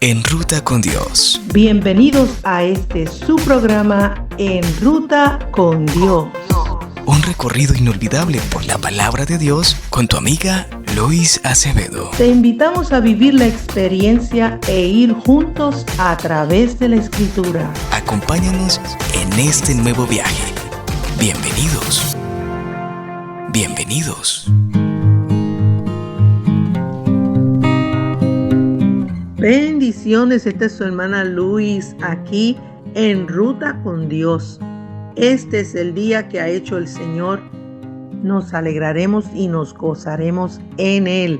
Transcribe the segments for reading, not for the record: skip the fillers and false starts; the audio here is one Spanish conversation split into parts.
En Ruta con Dios. Bienvenidos a este su programa En Ruta con Dios. Un recorrido inolvidable por la palabra de Dios con tu amiga Lois Acevedo. Te invitamos a vivir la experiencia e ir juntos a través de la Escritura. Acompáñanos en este nuevo viaje. Bienvenidos. Bienvenidos. Bendiciones, esta es su hermana Luis aquí en Ruta con Dios. Este es el día que ha hecho el Señor. Nos alegraremos y nos gozaremos en Él.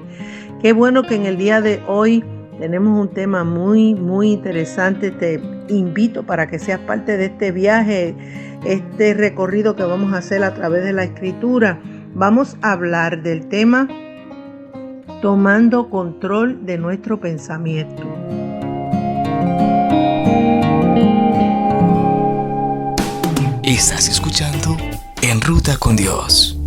Qué bueno que en el día de hoy tenemos un tema muy interesante. Te invito para que seas parte de este viaje, este recorrido que vamos a hacer a través de la Escritura. Vamos a hablar del tema tomando control de nuestro pensamiento. Estás escuchando En Ruta con Dios.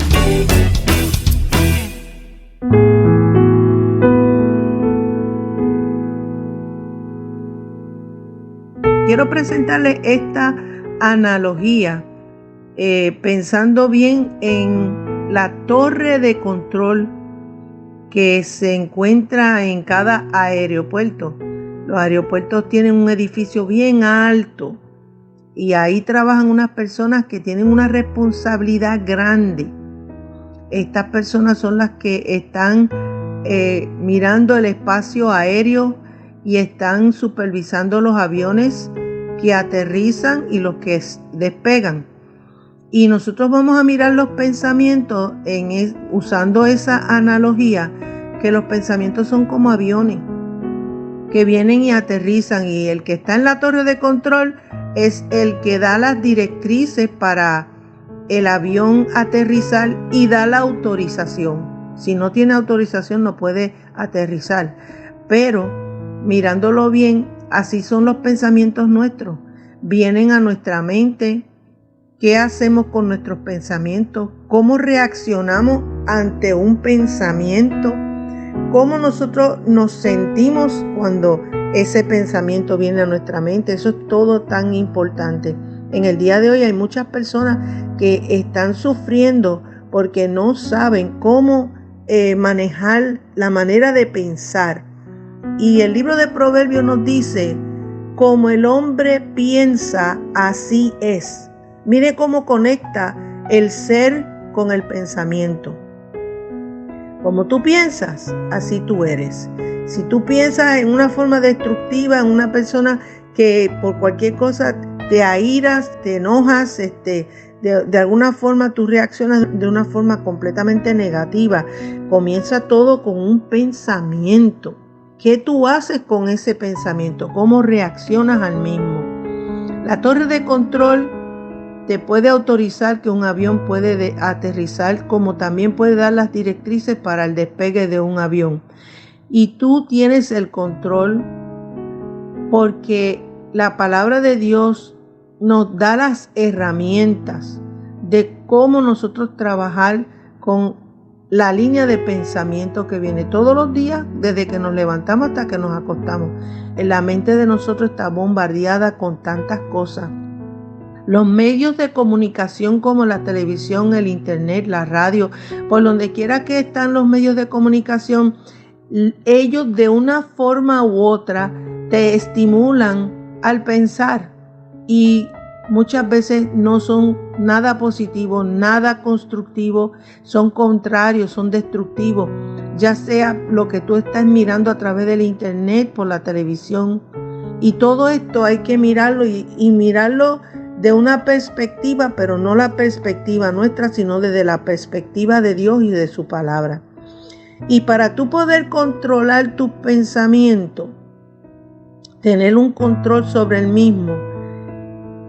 Quiero presentarle esta analogía, pensando bien en la torre de control que se encuentra en cada aeropuerto. Los aeropuertos tienen un edificio bien alto y ahí trabajan unas personas que tienen una responsabilidad grande. Estas personas son las que están mirando el espacio aéreo y están supervisando los aviones que aterrizan y los que despegan. Y nosotros vamos a mirar los pensamientos usando esa analogía, que los pensamientos son como aviones que vienen y aterrizan, y el que está en la torre de control es el que da las directrices para el avión aterrizar y da la autorización. Si no tiene autorización no puede aterrizar. Pero mirándolo bien, así son los pensamientos nuestros. Vienen a nuestra mente. ¿Qué hacemos con nuestros pensamientos? ¿Cómo reaccionamos ante un pensamiento? ¿Cómo nosotros nos sentimos cuando ese pensamiento viene a nuestra mente? Eso es todo tan importante. En el día de hoy hay muchas personas que están sufriendo porque no saben cómo manejar la manera de pensar. Y el libro de Proverbios nos dice, como el hombre piensa, así es. Mire cómo conecta el ser con el pensamiento. Como tú piensas, así tú eres. Si tú piensas en una forma destructiva, en una persona que por cualquier cosa te airas, te enojas, de alguna forma tú reaccionas de una forma completamente negativa. Comienza todo con un pensamiento. ¿Qué tú haces con ese pensamiento? ¿Cómo reaccionas al mismo? La torre de control te puede autorizar que un avión puede aterrizar, como también puede dar las directrices para el despegue de un avión. Y tú tienes el control porque la palabra de Dios nos da las herramientas de cómo nosotros trabajar con la línea de pensamiento que viene todos los días, desde que nos levantamos hasta que nos acostamos. En la mente de nosotros está bombardeada con tantas cosas. Los medios de comunicación como la televisión, el internet, la radio, por donde quiera que están los medios de comunicación, ellos de una forma u otra te estimulan al pensar, y muchas veces no son nada positivo, nada constructivo, son contrarios, son destructivos, ya sea lo que tú estás mirando a través del internet, por la televisión. Y todo esto hay que mirarlo y mirarlo de una perspectiva, pero no la perspectiva nuestra, sino desde la perspectiva de Dios y de su palabra. Y para tú poder controlar tu pensamiento, tener un control sobre el mismo,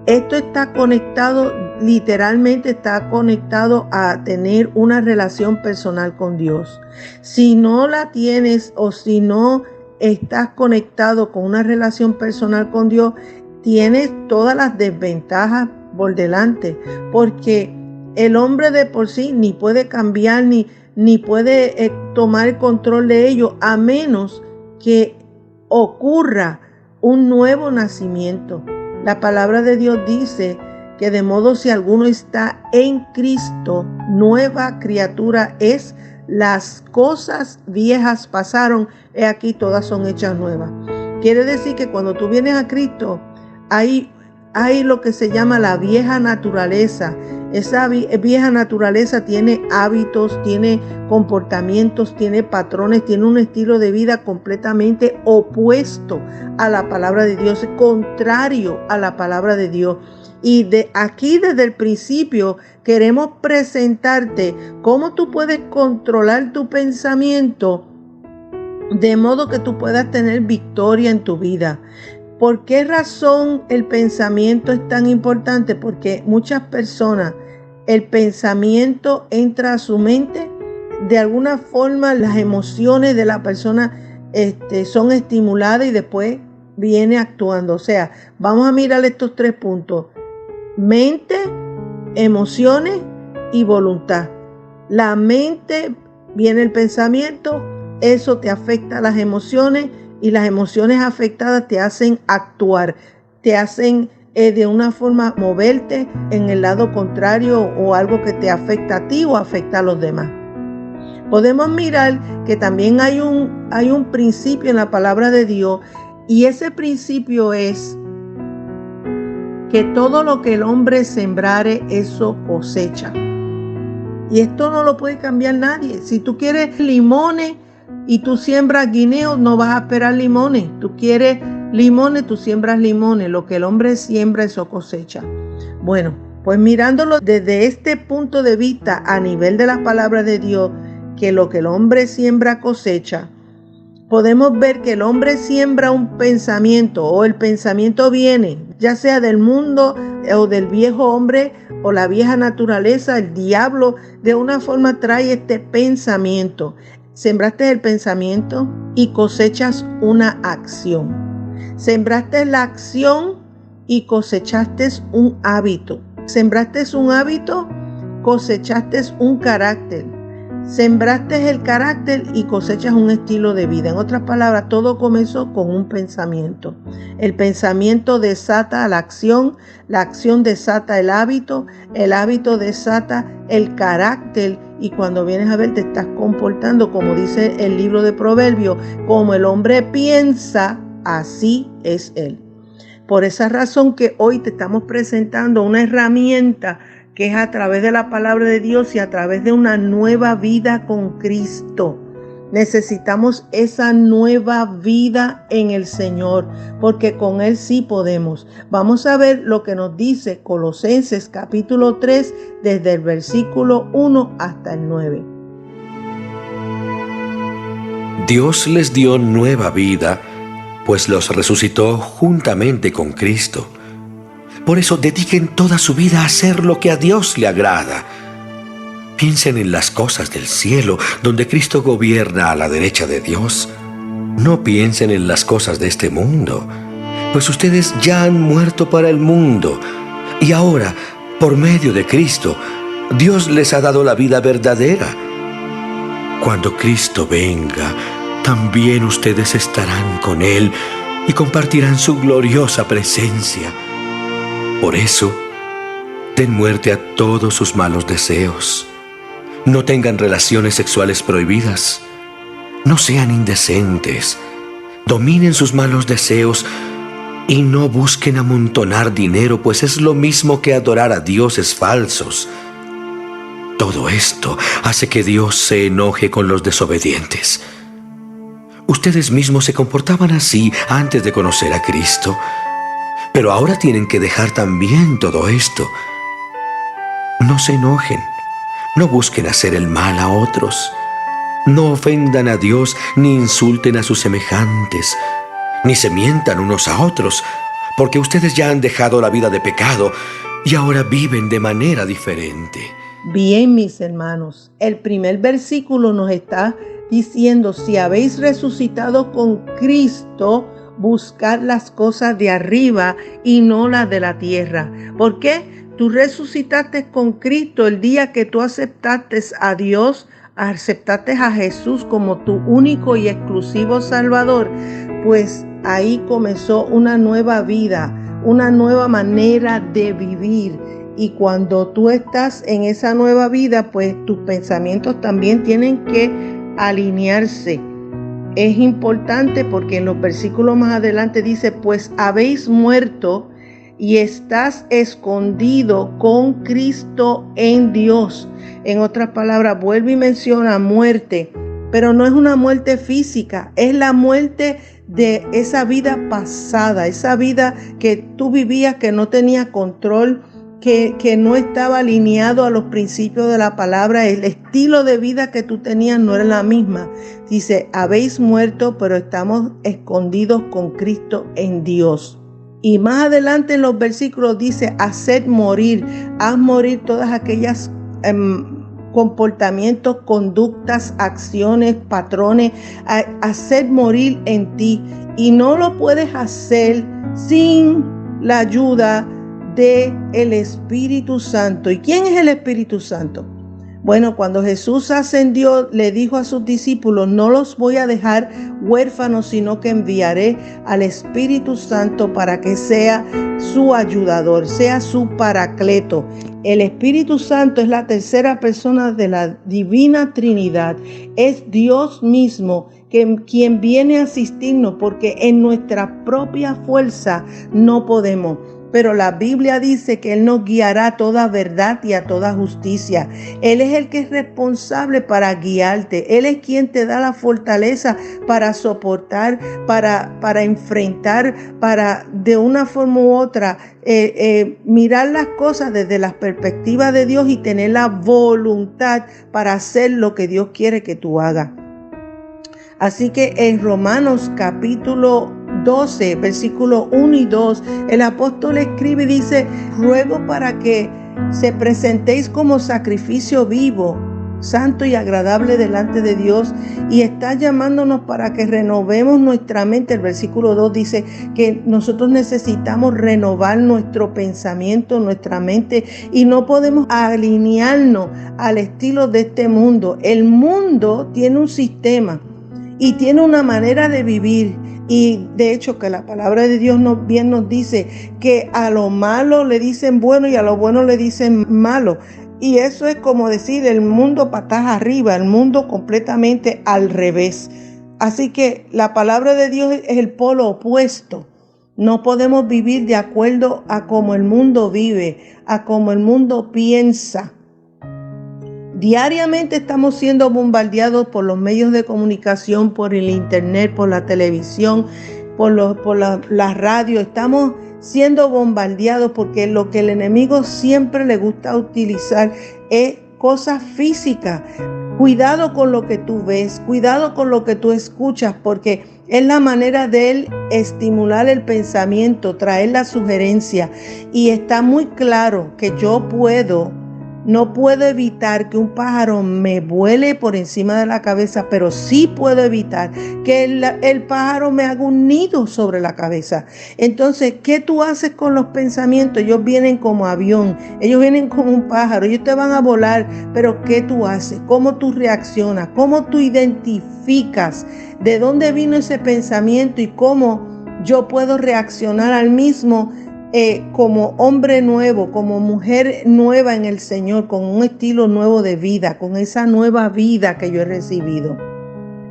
esto está conectado, literalmente está conectado a tener una relación personal con Dios. Si no la tienes, o si no estás conectado con una relación personal con Dios, tienes todas las desventajas por delante, porque el hombre de por sí ni puede cambiar ni puede tomar el control de ello, a menos que ocurra un nuevo nacimiento. La palabra de Dios dice que de modo si alguno está en Cristo, nueva criatura es. Las cosas viejas pasaron, he aquí todas son hechas nuevas. Quiere decir que cuando tú vienes a Cristo, hay lo que se llama la vieja naturaleza. Esa vieja naturaleza tiene hábitos, tiene comportamientos, tiene patrones, tiene un estilo de vida completamente opuesto a la palabra de Dios, contrario a la palabra de Dios. Y de aquí desde el principio queremos presentarte cómo tú puedes controlar tu pensamiento de modo que tú puedas tener victoria en tu vida. ¿Por qué razón el pensamiento es tan importante? Porque muchas personas, el pensamiento entra a su mente, de alguna forma las emociones de la persona son estimuladas y después viene actuando. O sea, vamos a mirar estos 3 puntos. Mente, emociones y voluntad. La mente, viene el pensamiento, eso te afecta a las emociones y las emociones afectadas te hacen actuar, te hacen de una forma moverte en el lado contrario o algo que te afecta a ti o afecta a los demás. Podemos mirar que también hay un principio en la palabra de Dios y ese principio es que todo lo que el hombre sembrare, eso cosecha. Y esto no lo puede cambiar nadie. Si tú quieres limones y tú siembras guineos, no vas a esperar limones. Tú quieres limones, tú siembras limones. Lo que el hombre siembra, eso cosecha. Bueno, pues mirándolo desde este punto de vista a nivel de la palabra de Dios, que lo que el hombre siembra cosecha, podemos ver que el hombre siembra un pensamiento o el pensamiento viene, ya sea del mundo o del viejo hombre o la vieja naturaleza. El diablo de una forma trae este pensamiento. Sembraste el pensamiento y cosechas una acción. Sembraste la acción y cosechaste un hábito. Sembraste un hábito, cosechaste un carácter. Sembraste el carácter y cosechas un estilo de vida. En otras palabras, todo comenzó con un pensamiento. El pensamiento desata la acción desata el hábito desata el carácter y cuando vienes a ver te estás comportando, como dice el libro de Proverbios, como el hombre piensa, así es él. Por esa razón que hoy te estamos presentando una herramienta que es a través de la palabra de Dios y a través de una nueva vida con Cristo. Necesitamos esa nueva vida en el Señor, porque con Él sí podemos. Vamos a ver lo que nos dice Colosenses capítulo 3, desde el versículo 1 hasta el 9. Dios les dio nueva vida, pues los resucitó juntamente con Cristo. Por eso dediquen toda su vida a hacer lo que a Dios le agrada. Piensen en las cosas del cielo, donde Cristo gobierna a la derecha de Dios. No piensen en las cosas de este mundo, pues ustedes ya han muerto para el mundo. Y ahora, por medio de Cristo, Dios les ha dado la vida verdadera. Cuando Cristo venga, también ustedes estarán con Él y compartirán su gloriosa presencia. Por eso, den muerte a todos sus malos deseos. No tengan relaciones sexuales prohibidas. No sean indecentes. Dominen sus malos deseos y no busquen amontonar dinero, pues es lo mismo que adorar a dioses falsos. Todo esto hace que Dios se enoje con los desobedientes. Ustedes mismos se comportaban así antes de conocer a Cristo. Pero ahora tienen que dejar también todo esto. No se enojen, no busquen hacer el mal a otros. No ofendan a Dios ni insulten a sus semejantes, ni se mientan unos a otros, porque ustedes ya han dejado la vida de pecado y ahora viven de manera diferente. Bien, mis hermanos, el primer versículo nos está diciendo: si habéis resucitado con Cristo, buscad las cosas de arriba y no las de la tierra. ¿Por qué? Tú resucitaste con Cristo el día que tú aceptaste a Dios, aceptaste a Jesús como tu único y exclusivo Salvador. pues ahí comenzó una nueva vida, una nueva manera de vivir. Y cuando tú estás en esa nueva vida, pues tus pensamientos también tienen que alinearse. Es importante porque en los versículos más adelante dice, pues habéis muerto y estás escondido con Cristo en Dios. En otras palabras, vuelve y menciona muerte, pero no es una muerte física, es la muerte de esa vida pasada, esa vida que tú vivías, que no tenía control, que no estaba alineado a los principios de la palabra. El estilo de vida que tú tenías no era la misma. Dice, habéis muerto, pero estamos escondidos con Cristo en Dios. Y más adelante en los versículos dice, haced morir, haz morir todas aquellas comportamientos, conductas, acciones, patrones, haced morir en ti. Y no lo puedes hacer sin la ayuda del Espíritu Santo. ¿Y quién es el Espíritu Santo? Bueno, cuando Jesús ascendió, le dijo a sus discípulos, no los voy a dejar huérfanos, sino que enviaré al Espíritu Santo para que sea su ayudador, sea su paracleto. El Espíritu Santo es la tercera persona de la Divina Trinidad. Es Dios mismo quien viene a asistirnos, porque en nuestra propia fuerza no podemos. Pero la Biblia dice que Él nos guiará a toda verdad y a toda justicia. Él es el que es responsable para guiarte. Él es quien te da la fortaleza para soportar, para enfrentar, para de una forma u otra mirar las cosas desde la perspectiva de Dios y tener la voluntad para hacer lo que Dios quiere que tú hagas. Así que en Romanos capítulo 12, versículos 1 y 2, el apóstol escribe y dice, ruego para que se presentéis como sacrificio vivo, santo y agradable delante de Dios, y está llamándonos para que renovemos nuestra mente. El versículo 2 dice que nosotros necesitamos renovar nuestro pensamiento, nuestra mente, y no podemos alinearnos al estilo de este mundo. El mundo tiene un sistema y tiene una manera de vivir. Y de hecho que la palabra de Dios bien nos dice que a lo malo le dicen bueno y a lo bueno le dicen malo. Y eso es como decir el mundo patas arriba, el mundo completamente al revés. Así que la palabra de Dios es el polo opuesto. No podemos vivir de acuerdo a cómo el mundo vive, a cómo el mundo piensa. Diariamente estamos siendo bombardeados por los medios de comunicación, por el internet, por la televisión, por la radio. Estamos siendo bombardeados porque lo que el enemigo siempre le gusta utilizar es cosas físicas. Cuidado con lo que tú ves, cuidado con lo que tú escuchas, porque es la manera de él estimular el pensamiento, traer la sugerencia. Y está muy claro que no puedo evitar que un pájaro me vuele por encima de la cabeza, pero sí puedo evitar que el pájaro me haga un nido sobre la cabeza. Entonces, ¿qué tú haces con los pensamientos? Ellos vienen como avión, ellos vienen como un pájaro, ellos te van a volar, pero ¿qué tú haces? ¿Cómo tú reaccionas? ¿Cómo tú identificas de dónde vino ese pensamiento y cómo yo puedo reaccionar al mismo? Como hombre nuevo, como mujer nueva en el Señor, con un estilo nuevo de vida, con esa nueva vida que yo he recibido.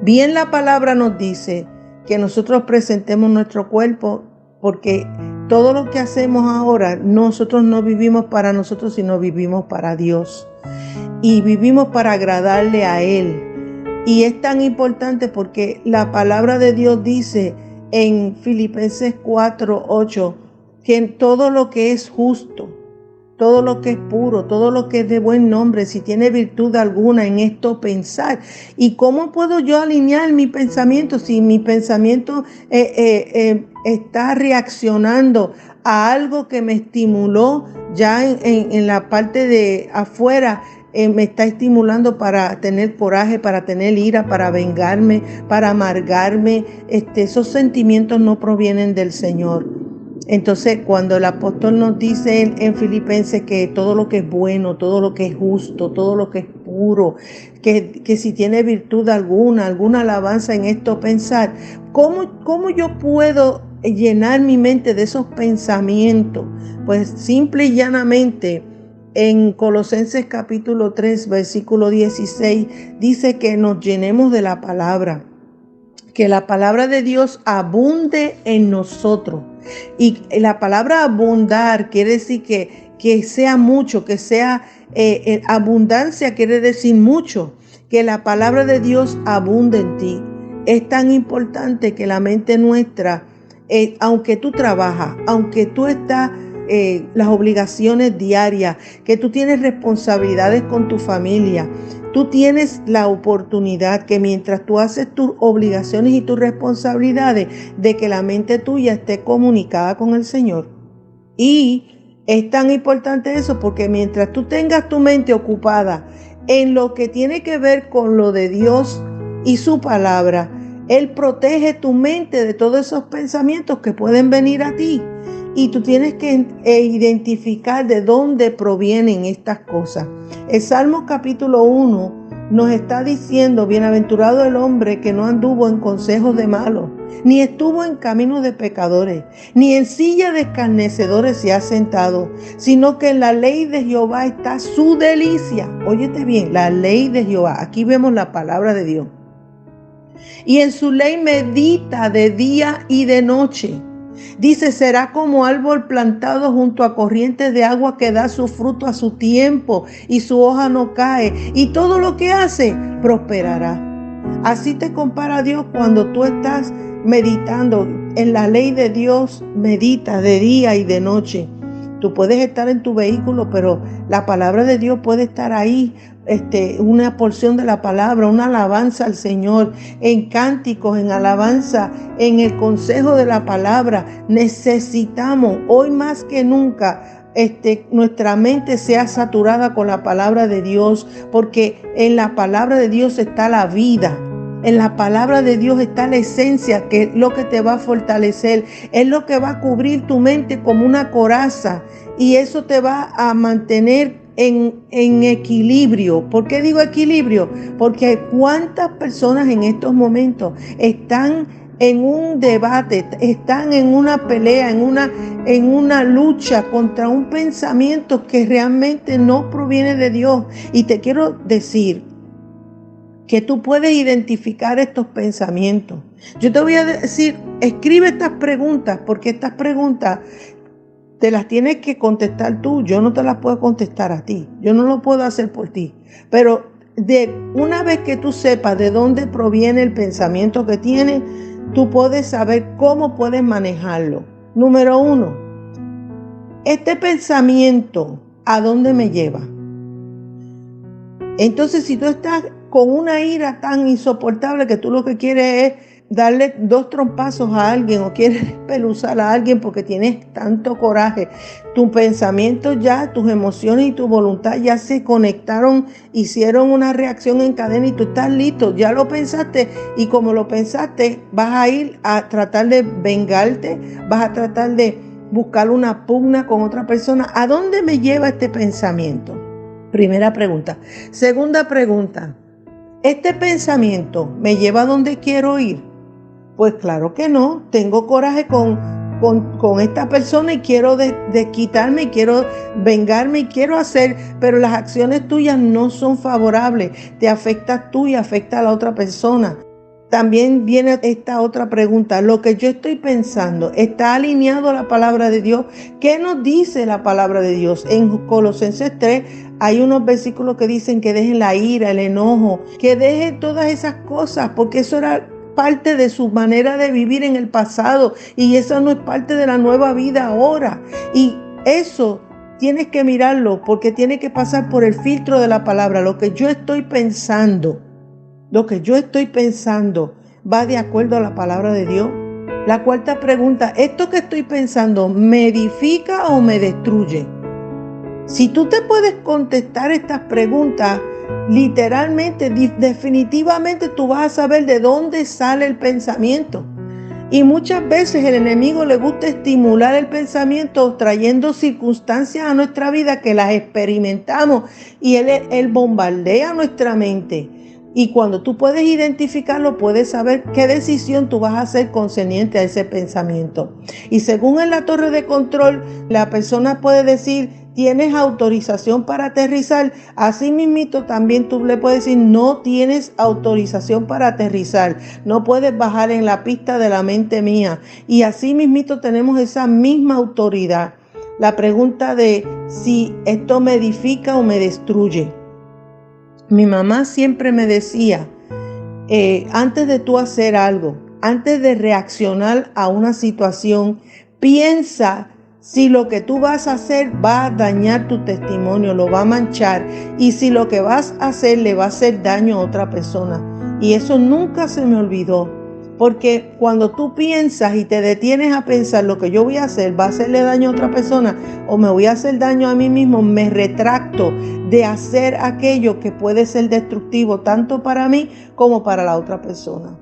Bien, la palabra nos dice que nosotros presentemos nuestro cuerpo, porque todo lo que hacemos ahora, nosotros no vivimos para nosotros, sino vivimos para Dios. Y vivimos para agradarle a Él. Y es tan importante porque la palabra de Dios dice en Filipenses 4:8, que en todo lo que es justo, todo lo que es puro, todo lo que es de buen nombre, si tiene virtud alguna, en esto pensar. ¿Y cómo puedo yo alinear mi pensamiento si mi pensamiento está reaccionando a algo que me estimuló ya en la parte de afuera? Me está estimulando para tener coraje, para tener ira, para vengarme, para amargarme. Esos sentimientos no provienen del Señor. Entonces, cuando el apóstol nos dice en Filipenses que todo lo que es bueno, todo lo que es justo, todo lo que es puro, que si tiene virtud alguna alabanza en esto pensar. ¿Cómo yo puedo llenar mi mente de esos pensamientos? Pues simple y llanamente, en Colosenses capítulo 3, versículo 16, dice que nos llenemos de la palabra, que la palabra de Dios abunde en nosotros. Y la palabra abundar quiere decir que sea mucho, que sea abundancia, quiere decir mucho, que la palabra de Dios abunde en ti. Es tan importante que la mente nuestra, aunque tú trabajas, aunque tú estás las obligaciones diarias, que tú tienes responsabilidades con tu familia, tú tienes la oportunidad que mientras tú haces tus obligaciones y tus responsabilidades, de que la mente tuya esté comunicada con el Señor. Y es tan importante eso porque mientras tú tengas tu mente ocupada en lo que tiene que ver con lo de Dios y su palabra, Él protege tu mente de todos esos pensamientos que pueden venir a ti. Y tú tienes que identificar de dónde provienen estas cosas. El Salmo capítulo 1 nos está diciendo: bienaventurado el hombre que no anduvo en consejos de malos, ni estuvo en caminos de pecadores, ni en silla de escarnecedores se ha sentado, sino que en la ley de Jehová está su delicia. Óyete bien, la ley de Jehová. Aquí vemos la palabra de Dios. Y en su ley medita de día y de noche. Dice: será como árbol plantado junto a corrientes de agua que da su fruto a su tiempo y su hoja no cae, y todo lo que hace prosperará. Así te compara Dios cuando tú estás meditando en la ley de Dios. Medita de día y de noche. Tú puedes estar en tu vehículo, pero la palabra de Dios puede estar ahí. Una porción de la palabra, una alabanza al Señor, en cánticos, en alabanza, en el consejo de la palabra. Necesitamos hoy más que nunca nuestra mente sea saturada con la palabra de Dios, porque en la palabra de Dios está la vida. En la palabra de Dios está la esencia, que es lo que te va a fortalecer, es lo que va a cubrir tu mente como una coraza, y eso te va a mantener en equilibrio. ¿Por qué digo equilibrio? Porque cuántas personas en estos momentos están en un debate, están en una pelea, en una lucha contra un pensamiento que realmente no proviene de Dios. Y te quiero decir que tú puedes identificar estos pensamientos. Yo te voy a decir, escribe estas preguntas, porque estas preguntas te las tienes que contestar tú. Yo no te las puedo contestar a ti. Yo no lo puedo hacer por ti. Pero una vez que tú sepas de dónde proviene el pensamiento que tienes, tú puedes saber cómo puedes manejarlo. Número 1, este pensamiento, ¿a dónde me lleva? Entonces, si tú estás con una ira tan insoportable que tú lo que quieres es darle 2 trompazos a alguien, o quieres peluzar a alguien porque tienes tanto coraje, tu pensamiento ya, tus emociones y tu voluntad ya se conectaron, hicieron una reacción en cadena y tú estás listo, ya lo pensaste, y como lo pensaste, vas a ir a tratar de vengarte, vas a tratar de buscar una pugna con otra persona. ¿A dónde me lleva este pensamiento? Primera pregunta. Segunda pregunta: ¿este pensamiento me lleva a donde quiero ir? Pues claro que no. Tengo coraje con esta persona y quiero desquitarme, y quiero vengarme y quiero hacer, pero las acciones tuyas no son favorables. Te afectas tú y afecta a la otra persona. También viene esta otra pregunta: ¿lo que yo estoy pensando está alineado a la palabra de Dios? ¿Qué nos dice la palabra de Dios? En Colosenses 3 hay unos versículos que dicen que dejen la ira, el enojo, que dejen todas esas cosas, porque eso era parte de su manera de vivir en el pasado, y eso no es parte de la nueva vida ahora. Y eso tienes que mirarlo, porque tiene que pasar por el filtro de la palabra. Lo que yo estoy pensando va de acuerdo a la palabra de Dios. La cuarta pregunta: ¿esto que estoy pensando me edifica o me destruye? Si tú te puedes contestar estas preguntas, literalmente, definitivamente tú vas a saber de dónde sale el pensamiento. Y muchas veces el enemigo le gusta estimular el pensamiento trayendo circunstancias a nuestra vida que las experimentamos y él bombardea nuestra mente. Y cuando tú puedes identificarlo, puedes saber qué decisión tú vas a hacer concerniente a ese pensamiento. Y según en la torre de control, la persona puede decir: tienes autorización para aterrizar. Así mismito también tú le puedes decir: no tienes autorización para aterrizar. No puedes bajar en la pista de la mente mía. Y así mismito tenemos esa misma autoridad. La pregunta de si esto me edifica o me destruye. Mi mamá siempre me decía, antes de tú hacer algo, antes de reaccionar a una situación, piensa si lo que tú vas a hacer va a dañar tu testimonio, lo va a manchar, y si lo que vas a hacer le va a hacer daño a otra persona. Y eso nunca se me olvidó. Porque cuando tú piensas y te detienes a pensar lo que yo voy a hacer va a hacerle daño a otra persona o me voy a hacer daño a mí mismo, me retracto de hacer aquello que puede ser destructivo tanto para mí como para la otra persona.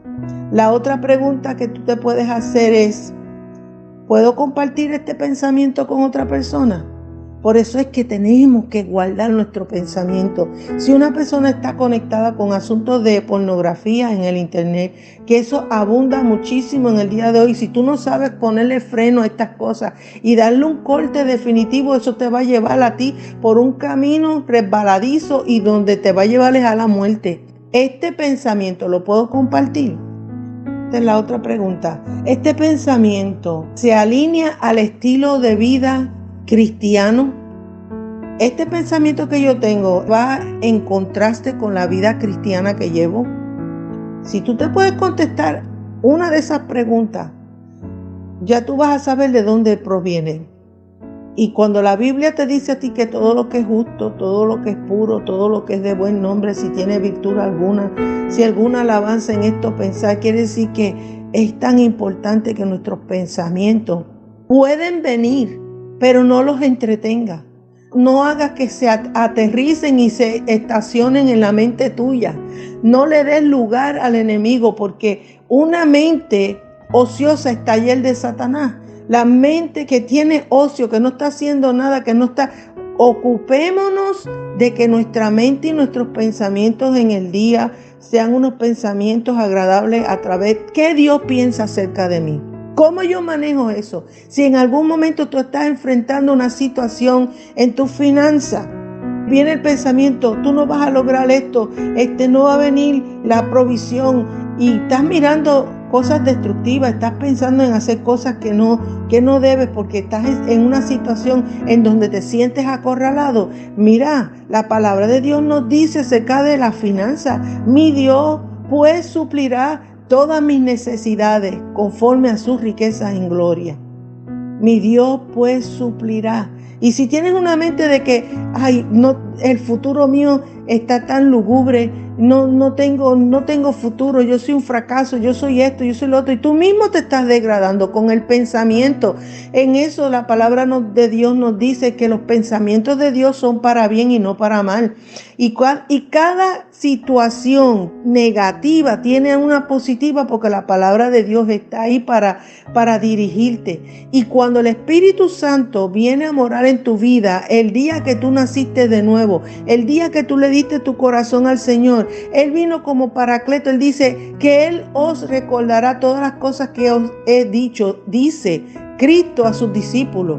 La otra pregunta que tú te puedes hacer es: ¿puedo compartir este pensamiento con otra persona? Por eso es que tenemos que guardar nuestro pensamiento. Si una persona está conectada con asuntos de pornografía en el internet, que eso abunda muchísimo en el día de hoy, si tú no sabes ponerle freno a estas cosas y darle un corte definitivo, eso te va a llevar a ti por un camino resbaladizo y donde te va a llevar a la muerte. ¿Este pensamiento lo puedo compartir? Esta es la otra pregunta. ¿Este pensamiento se alinea al estilo de vida cristiano? ¿Este pensamiento que yo tengo va en contraste con la vida cristiana que llevo? Si tú te puedes contestar una de esas preguntas, ya tú vas a saber de dónde proviene. Y cuando la Biblia te dice a ti que todo lo que es justo, todo lo que es puro, todo lo que es de buen nombre, si tiene virtud alguna, si alguna alabanza en esto pensar, quiere decir que es tan importante que nuestros pensamientos pueden venir, pero no los entretenga. No hagas que se aterricen y se estacionen en la mente tuya. No le des lugar al enemigo, porque una mente ociosa es taller de Satanás. La mente que tiene ocio, que no está haciendo nada, que no está... Ocupémonos de que nuestra mente y nuestros pensamientos en el día sean unos pensamientos agradables a través de qué Dios piensa acerca de mí. ¿Cómo yo manejo eso? Si en algún momento tú estás enfrentando una situación en tu finanza, viene el pensamiento: tú no vas a lograr esto, no va a venir la provisión, y estás mirando cosas destructivas, estás pensando en hacer cosas que no debes porque estás en una situación en donde te sientes acorralado. Mira, la palabra de Dios nos dice acerca de la finanza: mi Dios pues suplirá todas mis necesidades conforme a sus riquezas en gloria. Mi Dios pues suplirá. Y si tienes una mente de que el futuro mío está tan lúgubre, no tengo futuro, yo soy un fracaso, yo soy esto, yo soy lo otro, y tú mismo te estás degradando con el pensamiento. En eso la palabra de Dios nos dice que los pensamientos de Dios son para bien y no para mal. Y cada situación negativa tiene una positiva, porque la palabra de Dios está ahí para dirigirte. Y cuando el Espíritu Santo viene a morar en tu vida, el día que tú naciste de nuevo, el día que tú le diste tu corazón al Señor, Él vino como Paracleto. Él dice que Él os recordará todas las cosas que os he dicho, dice Cristo a sus discípulos.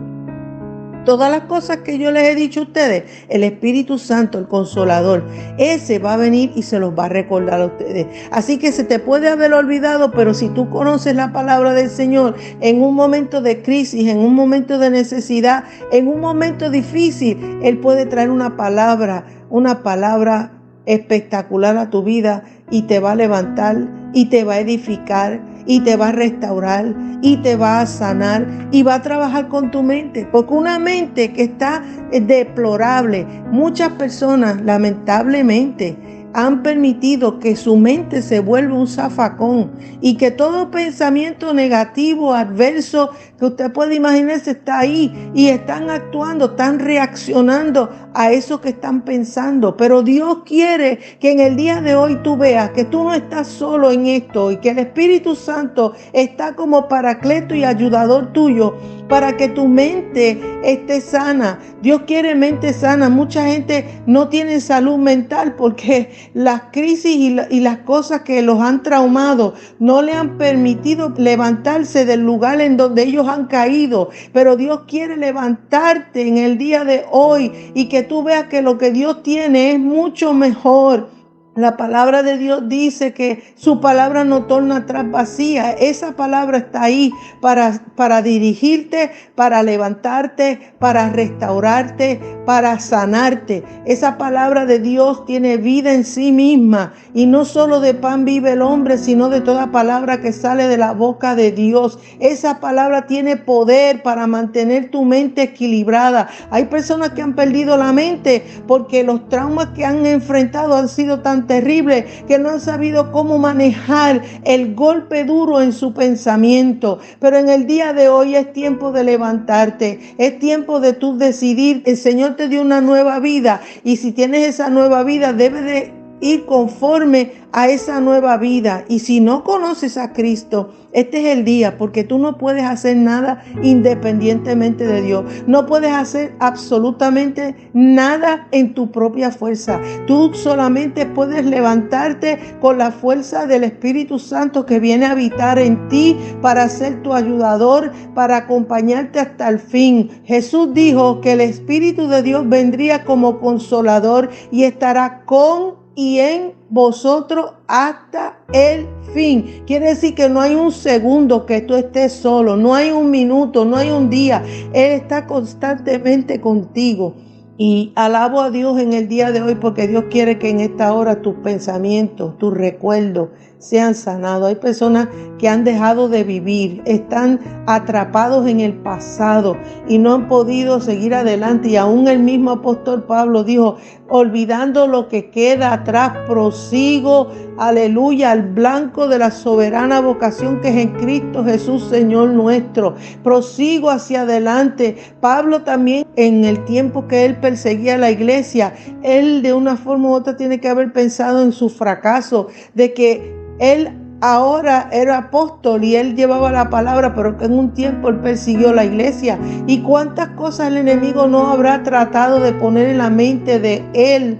Todas las cosas que yo les he dicho a ustedes, el Espíritu Santo, el Consolador, ese va a venir y se los va a recordar a ustedes. Así que se te puede haber olvidado, pero si tú conoces la palabra del Señor en un momento de crisis, en un momento de necesidad, en un momento difícil, Él puede traer una palabra espectacular a tu vida, y te va a levantar y te va a edificar y te va a restaurar y te va a sanar y va a trabajar con tu mente, porque una mente que está deplorable, muchas personas lamentablemente han permitido que su mente se vuelva un zafacón y que todo pensamiento negativo, adverso, que usted puede imaginarse está ahí y están actuando, están reaccionando a eso que están pensando. Pero Dios quiere que en el día de hoy tú veas que tú no estás solo en esto y que el Espíritu Santo está como paracleto y ayudador tuyo para que tu mente esté sana. Dios quiere mente sana. Mucha gente no tiene salud mental porque las crisis y las cosas que los han traumado no le han permitido levantarse del lugar en donde ellos han caído. Pero Dios quiere levantarte en el día de hoy y que tú veas que lo que Dios tiene es mucho mejor. La palabra de Dios dice que su palabra no torna atrás vacía. Esa palabra está ahí para dirigirte, para levantarte, para restaurarte, para sanarte. Esa palabra de Dios tiene vida en sí misma. Y no solo de pan vive el hombre, sino de toda palabra que sale de la boca de Dios. Esa palabra tiene poder para mantener tu mente equilibrada. Hay personas que han perdido la mente porque los traumas que han enfrentado han sido tan terribles que no han sabido cómo manejar el golpe duro en su pensamiento. Pero en el día de hoy es tiempo de levantarte, es tiempo de tú decidir. El Señor te dio una nueva vida y si tienes esa nueva vida debes de ir conforme a esa nueva vida. Y si no conoces a Cristo, este es el día, porque tú no puedes hacer nada independientemente de Dios. No puedes hacer absolutamente nada en tu propia fuerza. Tú solamente puedes levantarte con la fuerza del Espíritu Santo que viene a habitar en ti para ser tu ayudador, para acompañarte hasta el fin. Jesús dijo que el Espíritu de Dios vendría como consolador y estará con y en vosotros hasta el fin. Quiere decir que no hay un segundo que tú estés solo, no hay un minuto, no hay un día. Él está constantemente contigo. Y alabo a Dios en el día de hoy porque Dios quiere que en esta hora tus pensamientos, tus recuerdos sean sanados. Hay personas que han dejado de vivir, están atrapados en el pasado y no han podido seguir adelante. Y aún el mismo apóstol Pablo dijo, olvidando lo que queda atrás, prosigo, aleluya, al blanco de la soberana vocación que es en Cristo Jesús, Señor nuestro. Prosigo hacia adelante. Pablo también, en el tiempo que él perseguía a la iglesia, él de una forma u otra tiene que haber pensado en su fracaso, de que él ahora era apóstol y él llevaba la palabra, pero que en un tiempo él persiguió la iglesia. Y cuántas cosas el enemigo no habrá tratado de poner en la mente de él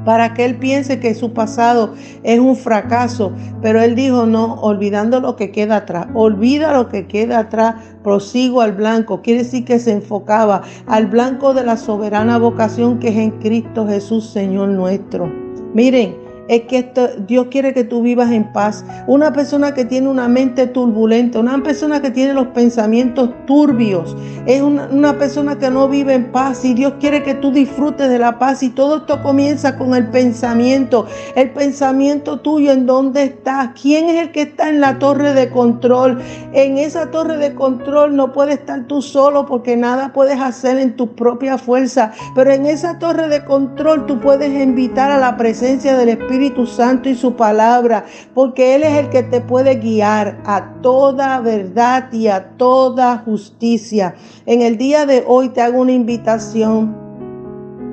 para que él piense que su pasado es un fracaso. Pero él dijo, no, olvidando lo que queda atrás. Olvida lo que queda atrás, prosigo al blanco. Quiere decir que se enfocaba al blanco de la soberana vocación que es en Cristo Jesús, Señor nuestro. Miren, es que Dios quiere que tú vivas en paz. Una persona que tiene una mente turbulenta, una persona que tiene los pensamientos turbios, es una persona que no vive en paz. Y Dios quiere que tú disfrutes de la paz. Y todo esto comienza con el pensamiento. El pensamiento tuyo, ¿en dónde estás? ¿Quién es el que está en la torre de control? En esa torre de control no puedes estar tú solo porque nada puedes hacer en tu propia fuerza. Pero en esa torre de control tú puedes invitar a la presencia del Espíritu Santo y su palabra, porque Él es el que te puede guiar a toda verdad y a toda justicia. En el día de hoy te hago una invitación,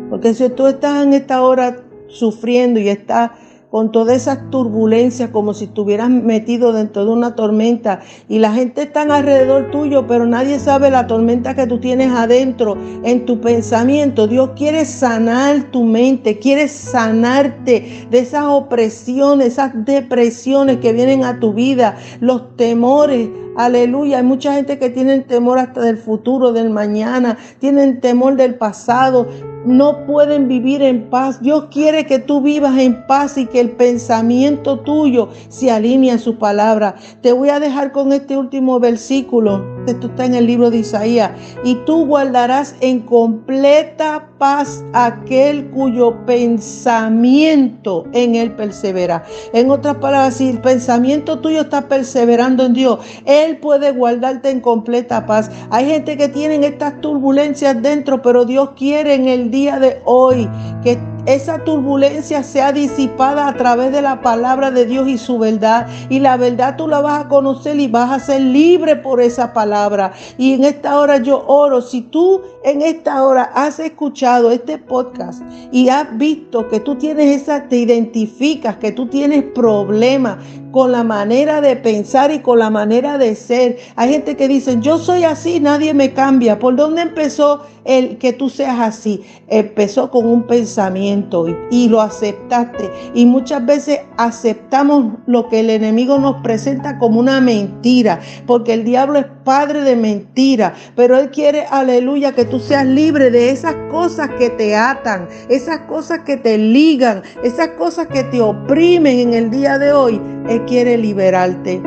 porque si tú estás en esta hora sufriendo y estás con todas esas turbulencias, como si estuvieras metido dentro de una tormenta y la gente está alrededor tuyo, pero nadie sabe la tormenta que tú tienes adentro en tu pensamiento. Dios quiere sanar tu mente, quiere sanarte de esas opresiones, esas depresiones que vienen a tu vida, los temores. Aleluya, hay mucha gente que tiene temor hasta del futuro, del mañana, tienen temor del pasado, no pueden vivir en paz. Dios quiere que tú vivas en paz y que el pensamiento tuyo se alinee a su palabra. Te voy a dejar con este último versículo. Esto está en el libro de Isaías. Y tú guardarás en completa paz aquel cuyo pensamiento en él persevera. En otras palabras, si el pensamiento tuyo está perseverando en Dios, Él puede guardarte en completa paz. Hay gente que tienen estas turbulencias dentro, pero Dios quiere en el día de hoy que esa turbulencia sea disipada a través de la palabra de Dios y su verdad. Y la verdad tú la vas a conocer y vas a ser libre por esa palabra. Y en esta hora yo oro, si tú en esta hora has escuchado este podcast y has visto que tú tienes te identificas que tú tienes problemas con la manera de pensar y con la manera de ser. Hay gente que dice, yo soy así, nadie me cambia. ¿Por dónde empezó el que tú seas así? Empezó con un pensamiento y lo aceptaste. Y muchas veces aceptamos lo que el enemigo nos presenta como una mentira, porque el diablo es padre de mentira, pero él quiere, aleluya, que tú seas libre de esas cosas que te atan, esas cosas que te ligan, esas cosas que te oprimen en el día de hoy. Él quiere liberarte.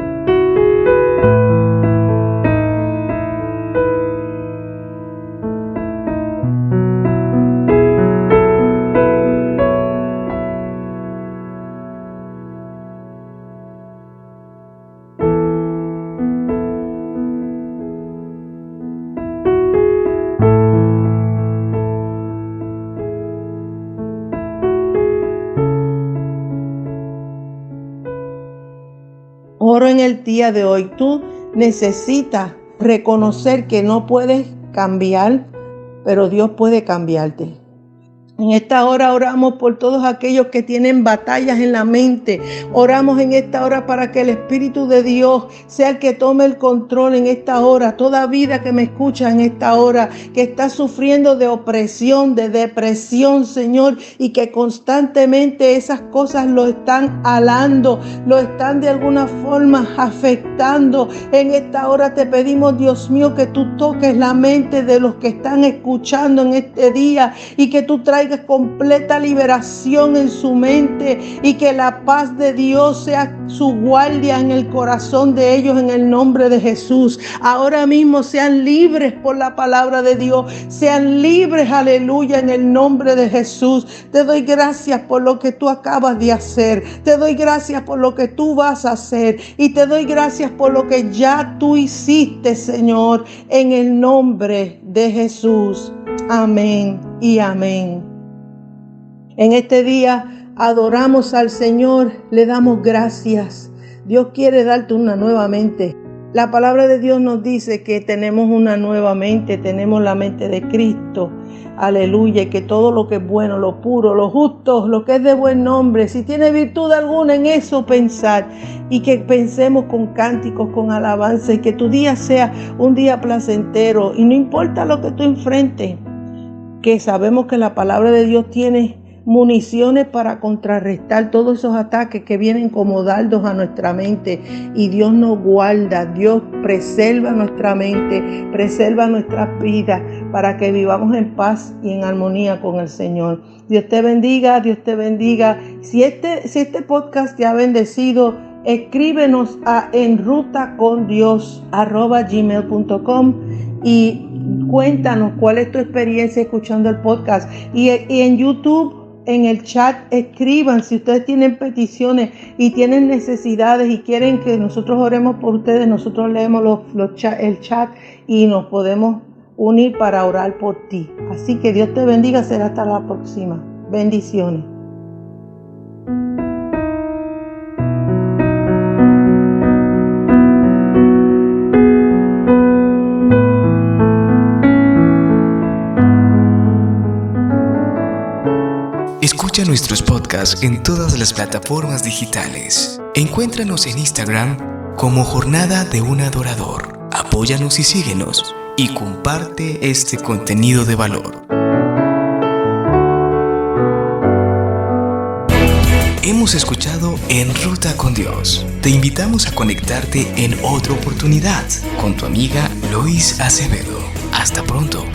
Oro en el día de hoy. Tú necesitas reconocer que no puedes cambiar, pero Dios puede cambiarte. En esta hora oramos por todos aquellos que tienen batallas en la mente. Oramos en esta hora para que el Espíritu de Dios sea el que tome el control en esta hora. Toda vida que me escucha en esta hora, que está sufriendo de opresión, de depresión, Señor, y que constantemente esas cosas lo están alando, lo están de alguna forma afectando. En esta hora te pedimos, Dios mío, que tú toques la mente de los que están escuchando en este día y que tú traigas completa liberación en su mente y que la paz de Dios sea su guardia en el corazón de ellos en el nombre de Jesús. Ahora mismo sean libres por la palabra de Dios, sean libres, aleluya, en el nombre de Jesús. Te doy gracias por lo que tú acabas de hacer, te doy gracias por lo que tú vas a hacer y te doy gracias por lo que ya tú hiciste, Señor, en el nombre de Jesús. Amén y amén. En este día adoramos al Señor, le damos gracias. Dios quiere darte una nueva mente. La palabra de Dios nos dice que tenemos una nueva mente, tenemos la mente de Cristo. Aleluya, y que todo lo que es bueno, lo puro, lo justo, lo que es de buen nombre, si tiene virtud alguna, en eso pensar, y que pensemos con cánticos, con alabanza, y que tu día sea un día placentero, y no importa lo que tú enfrentes, que sabemos que la palabra de Dios tiene municiones para contrarrestar todos esos ataques que vienen como dardos a nuestra mente, y Dios nos guarda, Dios preserva nuestra mente, preserva nuestras vidas para que vivamos en paz y en armonía con el Señor. Dios te bendiga, Dios te bendiga. Si este podcast te ha bendecido, escríbenos a enrutacondios@gmail.com y cuéntanos cuál es tu experiencia escuchando el podcast. Y en YouTube, en el chat, escriban si ustedes tienen peticiones y tienen necesidades y quieren que nosotros oremos por ustedes. Nosotros leemos el chat y nos podemos unir para orar por ti. Así que Dios te bendiga. Será hasta la próxima. Bendiciones. Escucha nuestros podcasts en todas las plataformas digitales. Encuéntranos en Instagram como Jornada de un Adorador. Apóyanos y síguenos y comparte este contenido de valor. Hemos escuchado En Ruta con Dios. Te invitamos a conectarte en otra oportunidad con tu amiga Lois Acevedo. Hasta pronto.